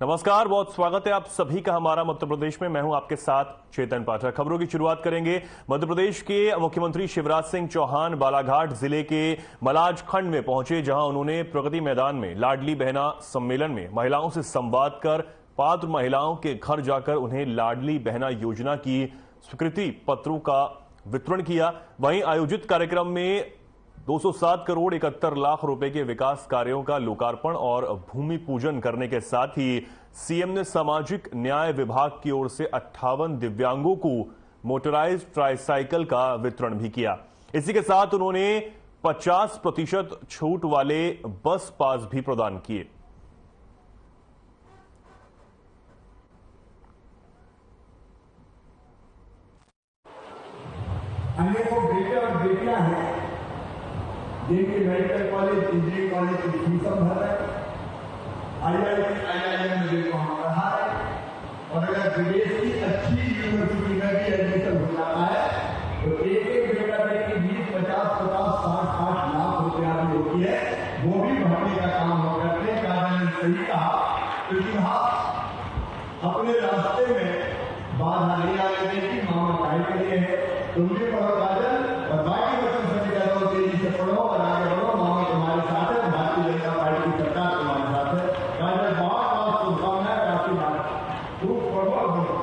नमस्कार, बहुत स्वागत है आप सभी का हमारा मध्य प्रदेश में। मैं हूं आपके साथ चेतन पाठक। खबरों की शुरुआत करेंगे। मध्य प्रदेश के मुख्यमंत्री शिवराज सिंह चौहान बालाघाट जिले के मलाज खंड में पहुंचे, जहां उन्होंने प्रगति मैदान में लाडली बहना सम्मेलन में महिलाओं से संवाद कर पात्र महिलाओं के घर जाकर उन्हें लाडली बहना योजना की स्वीकृति पत्रों का वितरण किया। वहीं आयोजित कार्यक्रम में 207 करोड़ 71 लाख रुपए के विकास कार्यों का लोकार्पण और भूमि पूजन करने के साथ ही सीएम ने सामाजिक न्याय विभाग की ओर से 58 दिव्यांगों को मोटराइज्ड ट्राइसाइकिल का वितरण भी किया। इसी के साथ उन्होंने 50% छूट वाले बस पास भी प्रदान किए। अनेकों बेटे और बेटियां हैं जिनके मेडिकल कॉलेज, इंजीनियरिंग कॉलेज की फीस भर रहे हैं, IIM में जिनको हम पढ़ा रहे हैं। और अगर विदेश की अच्छी यूनिवर्सिटी में भी एडमिशन हो जाता है तो एक बेटा बेटी 20, 50, 60 लाख रुपया भी होती है, वो भी भरने का काम हो करते हैं। कारण ने सही कहा, क्योंकि हाँ अपने रास्ते में बाधा नहीं आने देगी। मामा काय के लिए है, तुम भी पढ़ो काजल, और बाकी बच्चों से भी कहते तेजी से पढ़ो और आगे बढ़ो। मामा तुम्हारे साथ है, भारतीय जनता पार्टी की सरकार तुम्हारे साथ है। काजल बहुत बहुत शुभकामनाएं, काफी बात खूब पढ़ो और बढ़ो।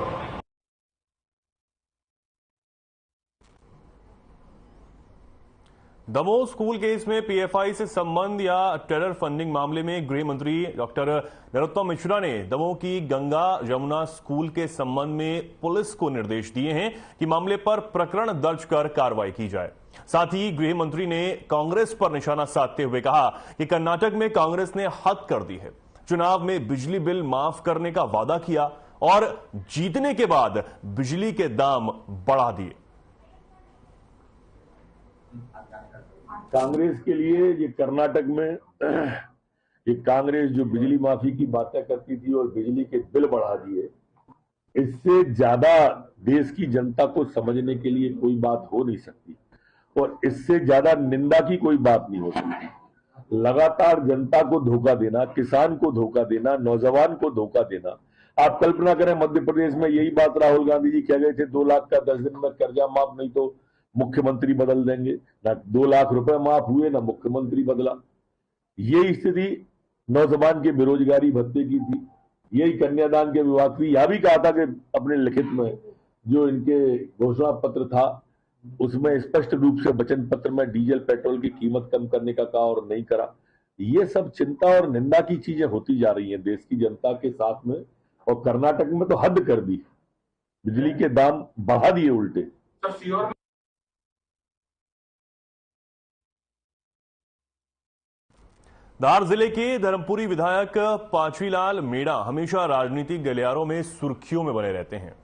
दमोह स्कूल केस में पीएफआई से संबंध या टेरर फंडिंग मामले में गृह मंत्री डॉक्टर नरोत्तम मिश्रा ने दमोह की गंगा यमुना स्कूल के संबंध में पुलिस को निर्देश दिए हैं कि मामले पर प्रकरण दर्ज कर कार्रवाई की जाए। साथ ही गृह मंत्री ने कांग्रेस पर निशाना साधते हुए कहा कि कर्नाटक में कांग्रेस ने हद कर दी है। चुनाव में बिजली बिल माफ करने का वादा किया और जीतने के बाद बिजली के दाम बढ़ा दिए। कांग्रेस के लिए ये कर्नाटक में ये कांग्रेस जो बिजली माफी की बातें करती थी और बिजली के बिल बढ़ा दिए, इससे ज्यादा देश की जनता को समझने के लिए कोई बात हो नहीं सकती और इससे ज्यादा निंदा की कोई बात नहीं हो सकती। लगातार जनता को धोखा देना, किसान को धोखा देना, नौजवान को धोखा देना। आप कल्पना करें, मध्य प्रदेश में यही बात राहुल गांधी जी कह गए थे 2 लाख का 10 दिन में कर्जा माफ, नहीं तो मुख्यमंत्री बदल देंगे। ना 2 लाख रुपए माफ हुए, ना मुख्यमंत्री बदला। यही स्थिति नौजवान के बेरोजगारी भत्ते की थी, यही कन्यादान के विवाद की। यह भी कहा था कि अपने लिखित में जो इनके घोषणा पत्र था उसमें स्पष्ट रूप से वचन पत्र में डीजल पेट्रोल की कीमत कम करने का कहा और नहीं करा। ये सब चिंता और निंदा की चीजें होती जा रही हैं देश की जनता के साथ में। और कर्नाटक में तो हद कर दी, बिजली के दाम बढ़ा दिए उल्टे। धार जिले के धर्मपुरी विधायक पांचवीलाल मेड़ा हमेशा राजनीतिक गलियारों में सुर्खियों में बने रहते हैं।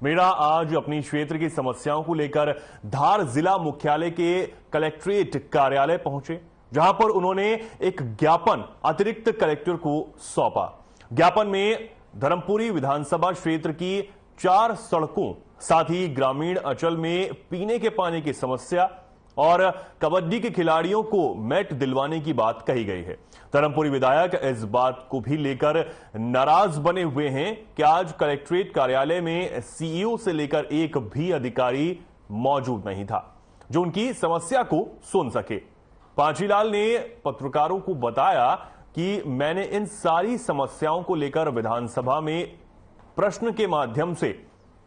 मेड़ा आज अपनी क्षेत्र की समस्याओं को लेकर धार जिला मुख्यालय के कलेक्ट्रेट कार्यालय पहुंचे, जहां पर उन्होंने एक ज्ञापन अतिरिक्त कलेक्टर को सौंपा। ज्ञापन में धर्मपुरी विधानसभा क्षेत्र की 4 सड़कों, साथ ही ग्रामीण अंचल में पीने के पानी की समस्या और कबड्डी के खिलाड़ियों को मैट दिलवाने की बात कही गई है। धर्मपुरी विधायक इस बात को भी लेकर नाराज बने हुए हैं कि आज कलेक्ट्रेट कार्यालय में सीईओ से लेकर एक भी अधिकारी मौजूद नहीं था जो उनकी समस्या को सुन सके। पांचीलाल ने पत्रकारों को बताया कि मैंने इन सारी समस्याओं को लेकर विधानसभा में प्रश्न के माध्यम से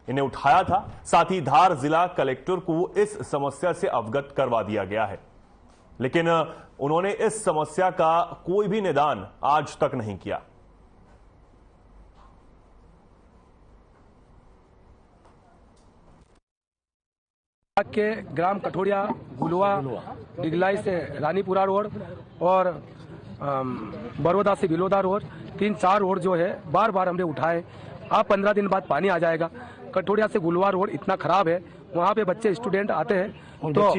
इन्हें उठाया था। साथ ही धार जिला कलेक्टर को इस समस्या से अवगत करवा दिया गया है, लेकिन उन्होंने इस समस्या का कोई भी निदान आज तक नहीं किया। के ग्राम कठोरिया, गुलवा, डिगलाई से रानीपुरा रोड और बड़ौदा से बिलोदा रोड, 3-4 रोड जो है बार बार हमने उठाए। अब 15 दिन बाद पानी आ जाएगा। कठोरिया से गुलवा रोड इतना खराब है, वहाँ पे बच्चे स्टूडेंट आते हैं तो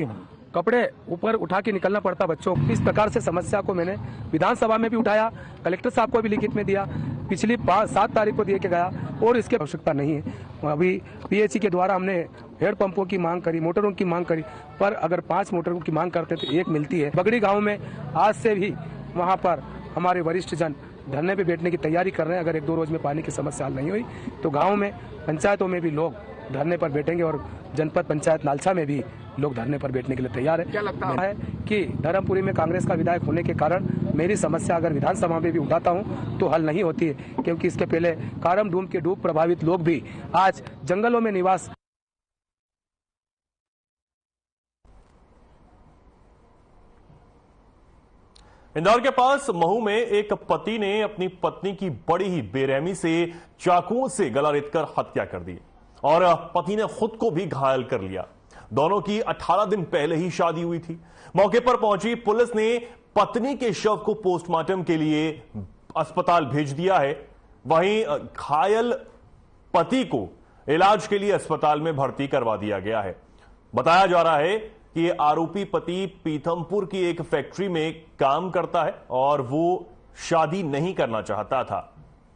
कपड़े ऊपर उठा के निकलना पड़ता बच्चों। इस प्रकार से समस्या को मैंने विधानसभा में भी उठाया, कलेक्टर साहब को भी लिखित में दिया, पिछली 7 तारीख को दिए के गया और इसकी आवश्यकता नहीं है। अभी पीएचई के द्वारा हमने हेड पंपों की मांग करी, मोटरों की मांग करी, पर अगर 5 मोटरों की मांग करते तो 1 मिलती है। बगड़ी गाँव में आज से भी वहाँ पर हमारे वरिष्ठ जन धरने पे बैठने की तैयारी कर रहे हैं। अगर 1-2 रोज में पानी की समस्या हल नहीं हुई तो गाँव में, पंचायतों में भी लोग धरने पर बैठेंगे और जनपद पंचायत नालसा में भी लोग धरने पर बैठने के लिए तैयार है। क्या लगता है कि धर्मपुरी में कांग्रेस का विधायक होने के कारण मेरी समस्या अगर विधानसभा में भी उठाता हूं तो हल नहीं होती है, क्योंकि इसके पहले कारम डूम के डूब प्रभावित लोग भी आज जंगलों में निवास। इंदौर के पास महू में एक पति ने अपनी पत्नी की बड़ी ही बेरहमी से चाकुओं से गला रेतकर हत्या कर दी और पति ने खुद को भी घायल कर लिया। दोनों की 18 दिन पहले ही शादी हुई थी। मौके पर पहुंची पुलिस ने पत्नी के शव को पोस्टमार्टम के लिए अस्पताल भेज दिया है। वहीं घायल पति को इलाज के लिए अस्पताल में भर्ती करवा दिया गया है। बताया जा रहा है कि आरोपी पति पीथमपुर की एक फैक्ट्री में काम करता है और वो शादी नहीं करना चाहता था।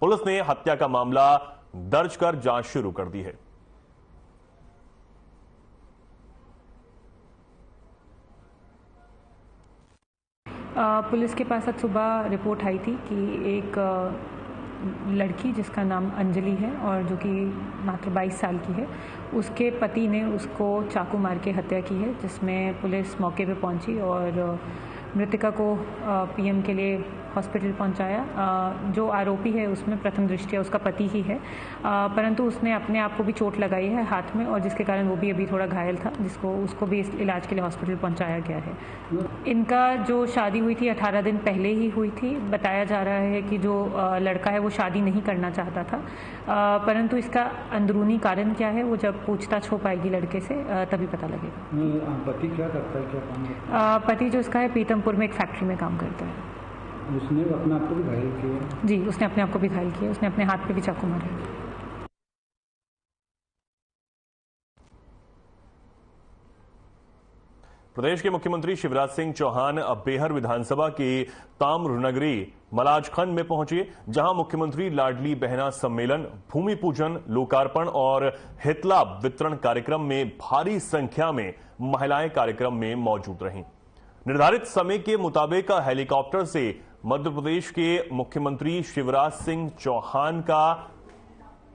पुलिस ने हत्या का मामला दर्ज कर जांच शुरू कर दी है। पुलिस के पास आज सुबह रिपोर्ट आई थी कि एक लड़की जिसका नाम अंजलि है और जो कि मात्र 22 साल की है, उसके पति ने उसको चाकू मार के हत्या की है, जिसमें पुलिस मौके पे पहुंची और मृतका को पीएम के लिए हॉस्पिटल पहुंचाया। जो आरोपी है उसमें प्रथम दृष्टया उसका पति ही है, परंतु उसने अपने आप को भी चोट लगाई है हाथ में और जिसके कारण वो भी अभी थोड़ा घायल था, उसको भी इलाज के लिए हॉस्पिटल पहुंचाया गया है। इनका जो शादी हुई थी 18 दिन पहले ही हुई थी। बताया जा रहा है कि जो लड़का है वो शादी नहीं करना चाहता था, परंतु इसका अंदरूनी कारण क्या है वो जब पूछताछ हो पाएगी लड़के से तभी पता लगेगा। पति क्या करता है, क्या काम करता है? पति जो इसका है पीतमपुर में एक फैक्ट्री में काम करता है। उसने अपने आप को भी घायल किया? जी, उसने अपने आप को भी घायल किया। उसने अपने हाथ पे भी चाकू मारा। प्रदेश के मुख्यमंत्री शिवराज सिंह चौहान बेहर विधानसभा के ताम्रनगरी मलाजखंड में पहुंचे, जहां मुख्यमंत्री लाडली बहना सम्मेलन, भूमि पूजन, लोकार्पण और हितलाभ वितरण कार्यक्रम में भारी संख्या में महिलाएं कार्यक्रम में मौजूद रहीं। निर्धारित समय के मुताबिक हेलीकॉप्टर से मध्य प्रदेश के मुख्यमंत्री शिवराज सिंह चौहान का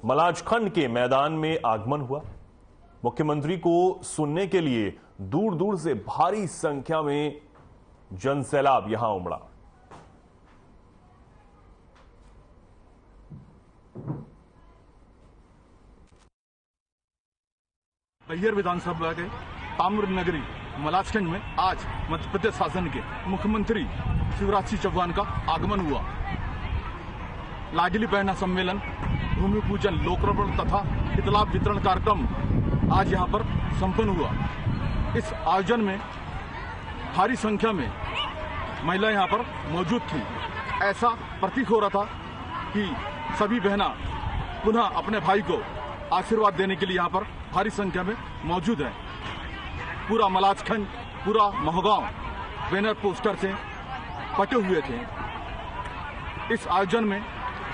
मलाजखंड के मैदान में आगमन हुआ। मुख्यमंत्री को सुनने के लिए दूर दूर से भारी संख्या में जनसैलाब यहां उमड़ा। बेहर विधानसभा के ताम्रनगरी मलाजखंड में आज मध्य प्रदेश शासन के मुख्यमंत्री शिवराज सिंह चौहान का आगमन हुआ। लाडली बहना सम्मेलन, भूमि पूजन, लोकार्पण तथा हितलाभ वितरण कार्यक्रम आज यहां पर संपन्न हुआ। इस आयोजन में भारी संख्या में महिलाएं यहां पर मौजूद थी। ऐसा प्रतीक हो रहा था कि सभी बहना पुनः अपने भाई को आशीर्वाद देने के लिए यहां पर भारी संख्या में मौजूद है। पूरा मलाजखंड, पूरा महगांव बैनर पोस्टर से पटे हुए थे। इस आयोजन में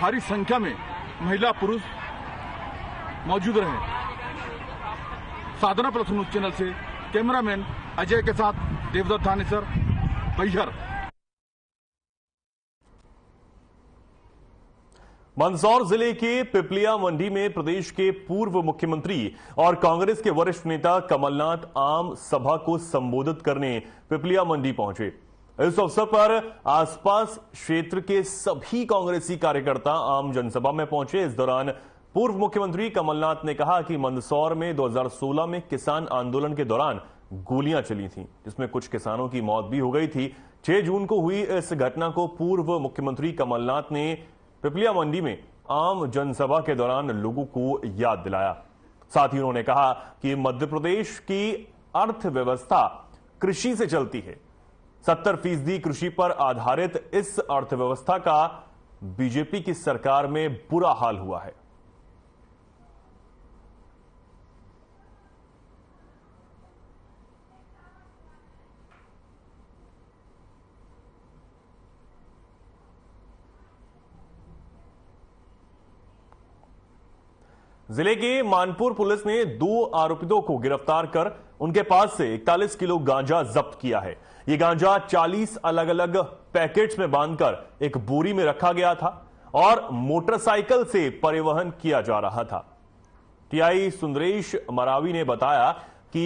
भारी संख्या में महिला पुरुष मौजूद रहे। साधना प्लस न्यूज चैनल से कैमरामैन अजय के साथ देवदत्त धानेसर, बेहर। मंदसौर जिले के पिपलिया मंडी में प्रदेश के पूर्व मुख्यमंत्री और कांग्रेस के वरिष्ठ नेता कमलनाथ आम सभा को संबोधित करने पिपलिया मंडी पहुंचे। इस अवसर पर आसपास क्षेत्र के सभी कांग्रेसी कार्यकर्ता आम जनसभा में पहुंचे। इस दौरान पूर्व मुख्यमंत्री कमलनाथ ने कहा कि मंदसौर में 2016 में किसान आंदोलन के दौरान गोलियां चली थीं, जिसमें कुछ किसानों की मौत भी हो गई थी। 6 जून को हुई इस घटना को पूर्व मुख्यमंत्री कमलनाथ ने पिपलिया मंडी में आम जनसभा के दौरान लोगों को याद दिलाया। साथ ही उन्होंने कहा कि मध्य प्रदेश की अर्थव्यवस्था कृषि से चलती है। 70% कृषि पर आधारित इस अर्थव्यवस्था का बीजेपी की सरकार में बुरा हाल हुआ है। जिले के मानपुर पुलिस ने 2 आरोपितों को गिरफ्तार कर उनके पास से 41 किलो गांजा जब्त किया है। ये गांजा 40 अलग अलग पैकेट्स में बांधकर एक बोरी में रखा गया था और मोटरसाइकिल से परिवहन किया जा रहा था। टीआई सुंदरेश मरावी ने बताया कि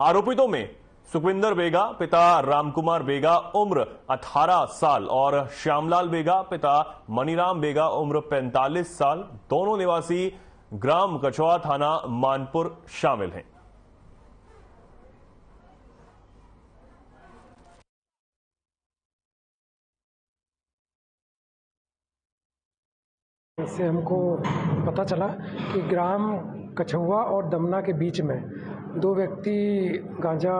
आरोपितों में सुखविंदर बेगा पिता रामकुमार बेगा उम्र 18 साल और श्यामलाल बेगा पिता मनीराम बेगा उम्र 45 साल दोनों निवासी ग्राम कछवा थाना मानपुर शामिल हैं। इससे हमको पता चला कि ग्राम कछुआ और दमना के बीच में 2 व्यक्ति गांजा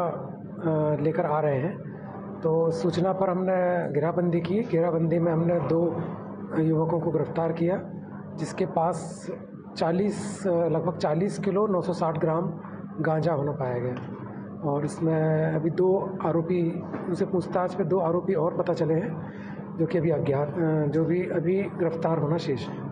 लेकर आ रहे हैं। तो सूचना पर हमने घेराबंदी की। घेराबंदी में हमने 2 युवकों को गिरफ्तार किया, जिसके पास लगभग 40 किलो 960 ग्राम गांजा होना पाया गया। और इसमें अभी 2 आरोपी, उनसे पूछताछ पे 2 आरोपी और पता चले हैं, जो कि अभी अज्ञात, जो भी अभी गिरफ्तार होना शेष है।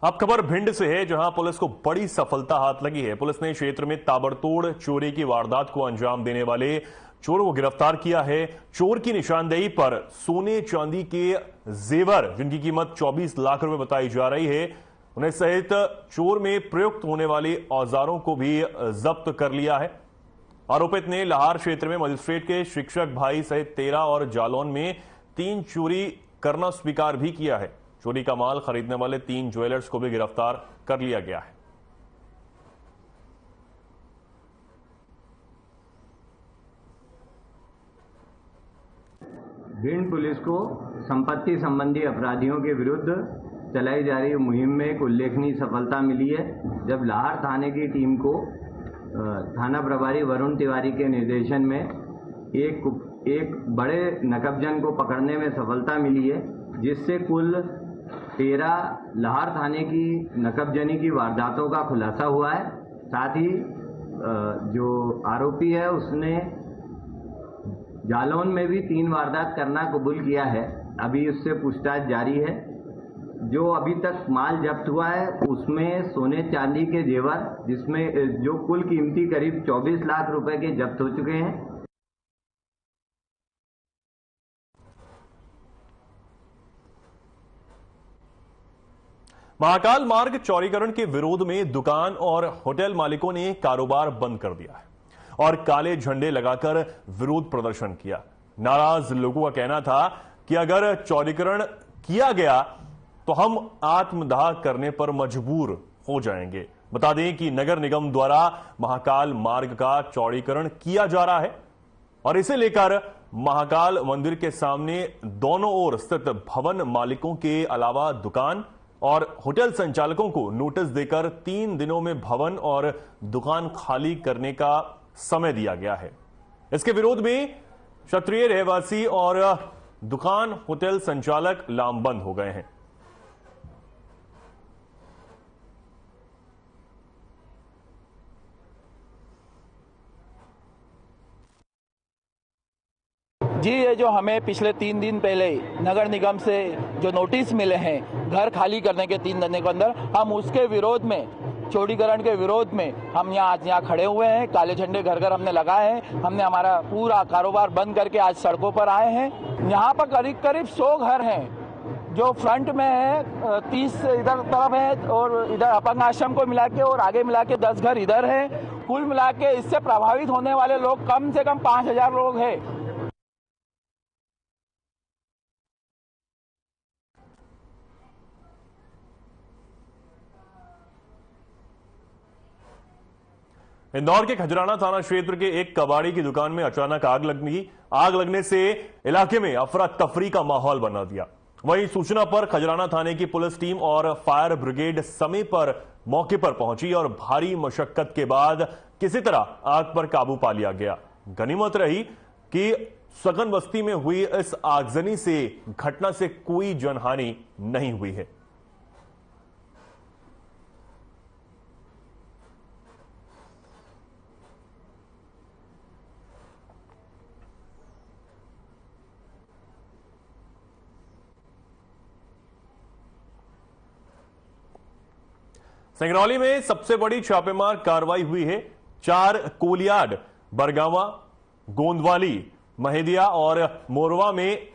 अब खबर भिंड से है, जहां पुलिस को बड़ी सफलता हाथ लगी है। पुलिस ने क्षेत्र में ताबड़तोड़ चोरी की वारदात को अंजाम देने वाले चोरों को गिरफ्तार किया है। चोर की निशानदेही पर सोने चांदी के जेवर, जिनकी कीमत 24 लाख रुपए बताई जा रही है, उन्हें सहित चोर में प्रयुक्त होने वाले औजारों को भी जब्त कर लिया है। आरोपित ने लाहार क्षेत्र में मजिस्ट्रेट के शिक्षक भाई सहित 13 और जालौन में 3 चोरी करना स्वीकार भी किया है। चोरी का माल खरीदने वाले 3 ज्वेलर्स को भी गिरफ्तार कर लिया गया है। भिंड पुलिस को संपत्ति संबंधी अपराधियों के विरुद्ध चलाई जा रही मुहिम में एक उल्लेखनीय सफलता मिली है, जब लाहौर थाने की टीम को थाना प्रभारी वरुण तिवारी के निर्देशन में एक बड़े नकबजन को पकड़ने में सफलता मिली है, जिससे कुल 13 लाहौर थाने की नकबजनी की वारदातों का खुलासा हुआ है। साथ ही जो आरोपी है उसने जालौन में भी 3 वारदात करना कबूल किया है। अभी उससे पूछताछ जारी है। जो अभी तक माल जब्त हुआ है उसमें सोने चांदी के जेवर, जिसमें जो कुल कीमती करीब 24 लाख रुपए के जब्त हो चुके हैं। महाकाल मार्ग चौड़ीकरण के विरोध में दुकान और होटल मालिकों ने कारोबार बंद कर दिया है और काले झंडे लगाकर विरोध प्रदर्शन किया। नाराज लोगों का कहना था कि अगर चौड़ीकरण किया गया तो हम आत्मदाह करने पर मजबूर हो जाएंगे। बता दें कि नगर निगम द्वारा महाकाल मार्ग का चौड़ीकरण किया जा रहा है और इसे लेकर महाकाल मंदिर के सामने दोनों ओर स्थित भवन मालिकों के अलावा दुकान और होटल संचालकों को नोटिस देकर 3 दिनों में भवन और दुकान खाली करने का समय दिया गया है। इसके विरोध में क्षत्रिय रहवासी और दुकान होटल संचालक लामबंद हो गए हैं। जी, ये जो हमें पिछले 3 दिन पहले नगर निगम से जो नोटिस मिले हैं घर खाली करने के 3 दिन के अंदर, हम उसके विरोध में, चौड़ीकरण के विरोध में हम आज यहाँ खड़े हुए हैं। काले झंडे घर घर हमने लगाए हैं। हमने हमारा पूरा कारोबार बंद करके आज सड़कों पर आए हैं। यहाँ पर करीब 100 घर हैं जो फ्रंट में है, 30 इधर तरफ है और इधर अपंग आश्रम को मिला के और आगे मिला के 10 घर इधर है। कुल मिला के इससे प्रभावित होने वाले लोग कम से कम 5000 लोग हैं। इंदौर के खजराना थाना क्षेत्र के एक कबाड़ी की दुकान में अचानक आग लगने से इलाके में अफरा तफरी का माहौल बना दिया। वहीं सूचना पर खजराना थाने की पुलिस टीम और फायर ब्रिगेड समय पर मौके पर पहुंची और भारी मशक्कत के बाद किसी तरह आग पर काबू पा लिया गया। गनीमत रही कि सघन बस्ती में हुई इस आगजनी से घटना से कोई जनहानि नहीं हुई है। सिंगरौली में सबसे बड़ी छापेमार कार्रवाई हुई है। 4 कोलियाड बरगावा, गोंदवाली, महेदिया और मोरवा में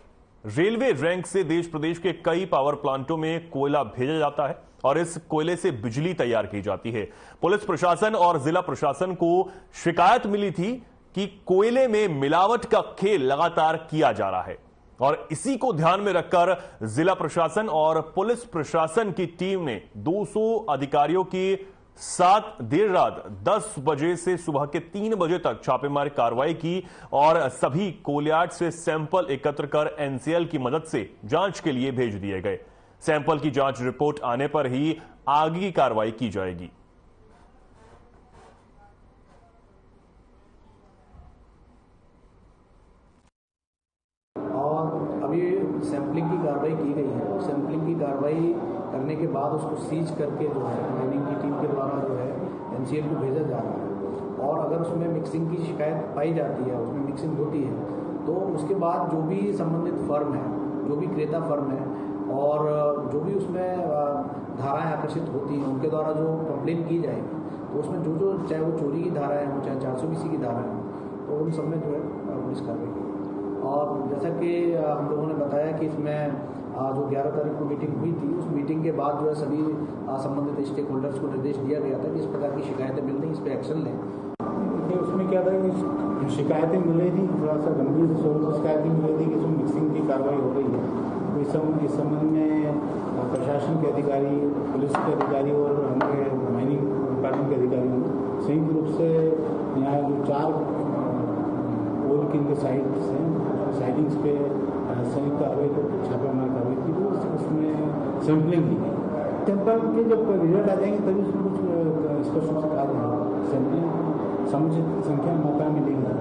रेलवे रैंक से देश प्रदेश के कई पावर प्लांटों में कोयला भेजा जाता है और इस कोयले से बिजली तैयार की जाती है। पुलिस प्रशासन और जिला प्रशासन को शिकायत मिली थी कि कोयले में मिलावट का खेल लगातार किया जा रहा है और इसी को ध्यान में रखकर जिला प्रशासन और पुलिस प्रशासन की टीम ने 200 अधिकारियों की देर रात 10 बजे से सुबह के 3 बजे तक छापेमारी कार्रवाई की और सभी कोलियाड से सैंपल एकत्र कर एनसीएल की मदद से जांच के लिए भेज दिए गए। सैंपल की जांच रिपोर्ट आने पर ही आगे की कार्रवाई की जाएगी। और अभी सैंपलिंग की कार्रवाई की गई है। सैंपलिंग की कार्रवाई करने के बाद उसको सीज करके जो है माइनिंग की टीम के द्वारा जो है एनसीएल को भेजा जा रहा है और अगर उसमें मिक्सिंग की शिकायत पाई जाती है, उसमें मिक्सिंग होती है, तो उसके बाद जो भी संबंधित फर्म है, जो भी क्रेता फर्म है और जो भी उसमें धाराएं आकर्षित होती हैं, उनके द्वारा जो कंप्लेन की जाएगी, तो उसमें जो चाहे वो चोरी की धाराएं हों, चाहे 420 की धाराएं हों, तो उन सब में जो है पुलिस कार्रवाई। और जैसा कि हम लोगों ने बताया कि इसमें जो 11 तारीख को मीटिंग हुई थी, उस मीटिंग के बाद जो है सभी संबंधित स्टेक होल्डर्स को निर्देश दिया गया था कि इस प्रकार की शिकायतें मिल रही, इस पर एक्शन लें। देखिए उसमें क्या था कि शिकायतें मिल रही थी, थोड़ा सा गंभीर शिकायतें मिल रही थी कि इसमें मिक्सिंग की कार्रवाई हो रही है। तो इस संबंध में प्रशासन के अधिकारी, पुलिस के अधिकारी और हमारे माइनिंग डिपार्टमेंट के अधिकारियों ने संयुक्त रूप से यहाँ जो 4 कोल की इनके साइट्स हैं, साइटिंग्स पे संयुक्त कार्रवाई को छापेमार कार्रवाई की, तो उसमें सैंपलिंग की गई। सैंपल के जब रिजल्ट आ जाएंगे तभी उसमें कुछ स्पष्ट रूप से कहा जाएगा। सैंपलिंग समुचित संख्या में मात्रा में लेंगे।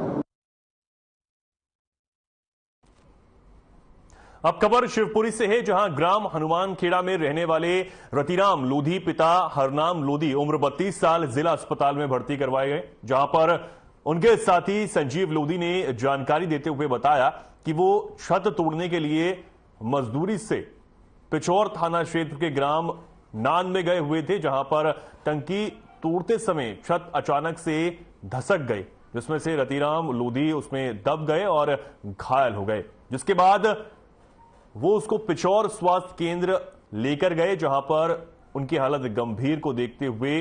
अब खबर शिवपुरी से है, जहां ग्राम हनुमान खेड़ा में रहने वाले रतिराम लोधी पिता हरनाम लोधी उम्र 32 साल जिला अस्पताल में भर्ती करवाए गए, जहां पर उनके साथी संजीव लोधी ने जानकारी देते हुए बताया कि वो छत तोड़ने के लिए मजदूरी से पिछौर थाना क्षेत्र के ग्राम नान में गए हुए थे, जहां पर टंकी तोड़ते समय छत अचानक से धसक गई, जिसमें से रतिराम लोधी उसमें दब गए और घायल हो गए, जिसके बाद वो उसको पिछौर स्वास्थ्य केंद्र लेकर गए, जहां पर उनकी हालत गंभीर को देखते हुए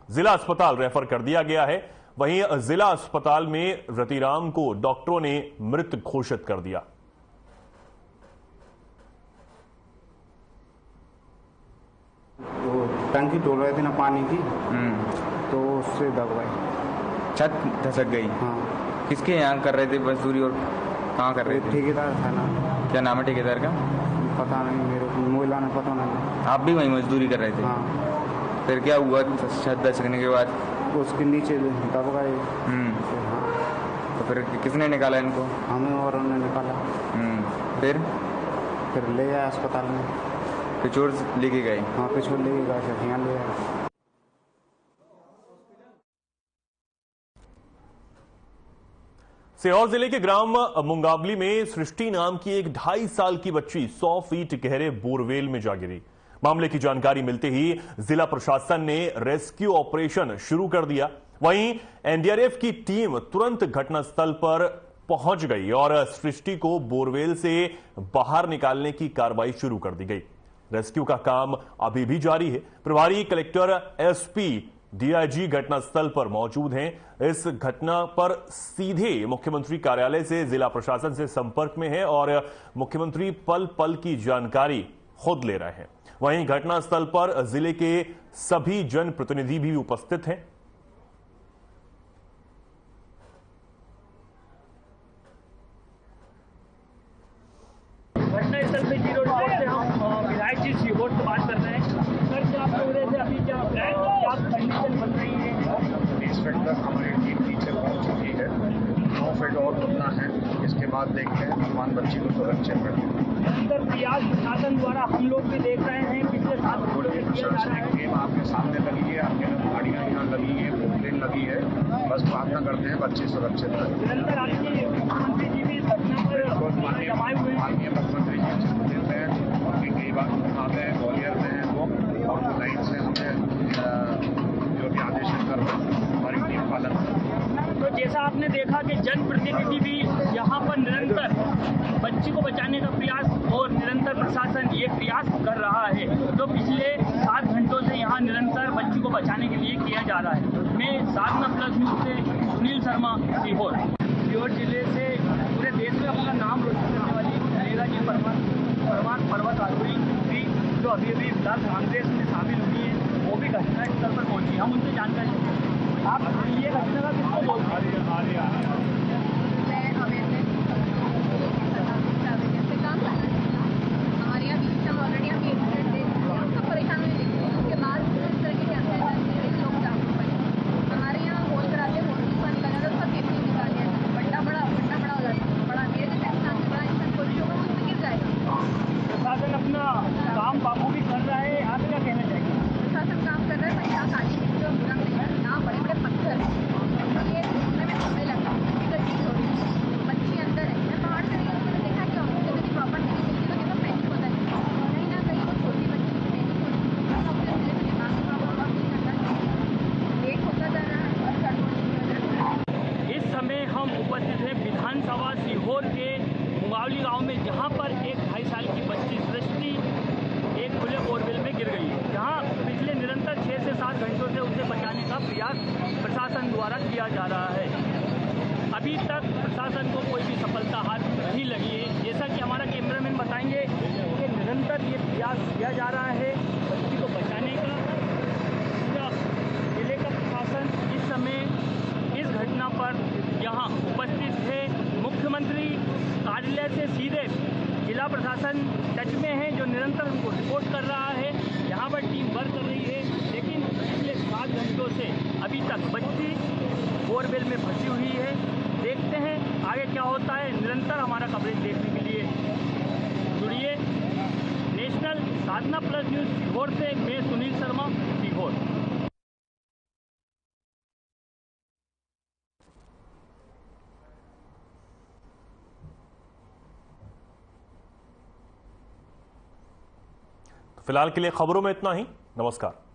जिला अस्पताल रेफर कर दिया गया है। वहीं जिला अस्पताल में रतिराम को डॉक्टरों ने मृत घोषित कर दिया। वो टंकी तोड़ रहे थे ना पानी की, तो उससे दब गए, छत धसक गई। हाँ। किसके यहाँ कर रहे थे मजदूरी और कहाँ कर रहे थे? ठेकेदार था ना। क्या नाम है ठेकेदार का? पता नहीं, मेरे को मोबाइल ने पता नहीं। आप भी वहीं मजदूरी कर रहे थे? हाँ। फिर क्या हुआ छत धसकने के बाद? उसके नीचे दब गए। हाँ। तो फिर किसने निकाला इनको? हमें और उन्होंने निकाला। फिर ले गया अस्पताल में। पिछोर लेके गए? हाँ, पिछोर लेके गए, यहाँ ले आए। सीहोर जिले के ग्राम मुंगावली में सृष्टि नाम की एक 2.5 साल की बच्ची 100 फीट गहरे बोरवेल में जा गिरी। मामले की जानकारी मिलते ही जिला प्रशासन ने रेस्क्यू ऑपरेशन शुरू कर दिया। वहीं एनडीआरएफ की टीम तुरंत घटनास्थल पर पहुंच गई और सृष्टि को बोरवेल से बाहर निकालने की कार्रवाई शुरू कर दी गई। रेस्क्यू का काम अभी भी जारी है। प्रभारी कलेक्टर एसपी डीआईजी घटनास्थल पर मौजूद हैं। इस घटना पर सीधे मुख्यमंत्री कार्यालय से जिला प्रशासन से संपर्क में है और मुख्यमंत्री पल पल की जानकारी खुद ले रहे हैं। वहीं घटनास्थल पर जिले के सभी जनप्रतिनिधि भी उपस्थित हैं। घटनास्थल पे जीरो रिपोर्ट से हम विधायक जी सीहोर से बात कर रहे हैं। सर, क्या आप लोग रहे थे अभी, क्या कंडीशन बन रही है? इंस्पेक्टर हमारी टीम नीचे पहुंच चुकी है। 9 फीट और खुलना है, इसके बाद देखते हैं भगवान बच्ची को सुरक्षित रखें। सर, प्रयास प्रशासन द्वारा हम लोग भी देख रहे हैं पिछले 7 टीम आपके सामने लगी है, आपके गाड़ियाँ यहाँ लगी है, प्लेन लगी है। बस प्रार्थना करते हैं बच्चे सुरक्षित रहें। निरंतर आपकी मुख्यमंत्री जी भी इस घटना पर माननीय मुख्यमंत्री जी देते हैं। कई बार आते हैं, ग्वालियर में हैं वो, और लाइन से हमने प्रशासन ये प्रयास कर रहा है जो पिछले 7 घंटों से यहाँ निरंतर बच्ची को बचाने के लिए किया जा रहा है। मैं साधना प्लस न्यूज से सुनील शर्मा, सीहोर जिले से पूरे देश में अपना नाम रोशन करने वाली मेरा जी परमार पर्वत आरोही भी जो अभी फिलहाल कांग्रेस में शामिल हुई है वो भी घटना स्थल पर पहुंची। हम उनसे जानकारी लेंगे। आप ये घटना का किसको बोलते हैं? प्रशासन अपना काम बाखूबी कर रहा है, आप क्या कहना चाहेंगे? प्रशासन काम कर रहा है, पर यहाँ काली मिट्टी और बुरा नहीं है, यहाँ बड़े बड़े पत्थर ये घूमने में समय लगा, चीज हो रही है, बच्ची अंदर है। मैं बाहर से मैंने देखा कि ऑक्सीजन यदि प्रॉपर नहीं मिलती तो कितना पैनिक होता है, कहीं ना कहीं वो छोटी बच्ची की पैनिक होती है, ऑक्सीजन मिले तो दिमाग में प्रॉब्लम और नहीं करना लेट होता जा रहा है और सर। इस समय हम उपस्थित हैं विधानसभा सीहोर के मुंगावली गांव में, जहां पर एक 2.5 साल की बच्ची सृष्टि एक खुले बोरवेल में गिर गई है, जहां पिछले निरंतर 6 से 7 घंटों से उसे बचाने का प्रयास प्रशासन द्वारा किया जा रहा है। अभी तक प्रशासन को कोई भी सफलता हाथ नहीं लगी है। जैसा कि हमारा कैमरामैन बताएंगे कि निरंतर ये प्रयास किया जा रहा है बच्ची को बचाने का। जिले का प्रशासन इस समय इस घटना पर यहाँ उपस्थित है। मुख्यमंत्री कार्यालय से सीधे जिला प्रशासन टच में है, जो निरंतर उनको रिपोर्ट कर रहा है। यहाँ पर टीम वर्क कर रही है, लेकिन पिछले 7 घंटों से अभी तक बच्ची बोरवेल में फंसी हुई है। देखते हैं आगे क्या होता है। निरंतर हमारा कवरेज देखने के लिए जुड़िए। नेशनल साधना प्लस न्यूज सीहोर से मैं सुनील शर्मा, सीहोर। फिलहाल के लिए खबरों में इतना ही। नमस्कार।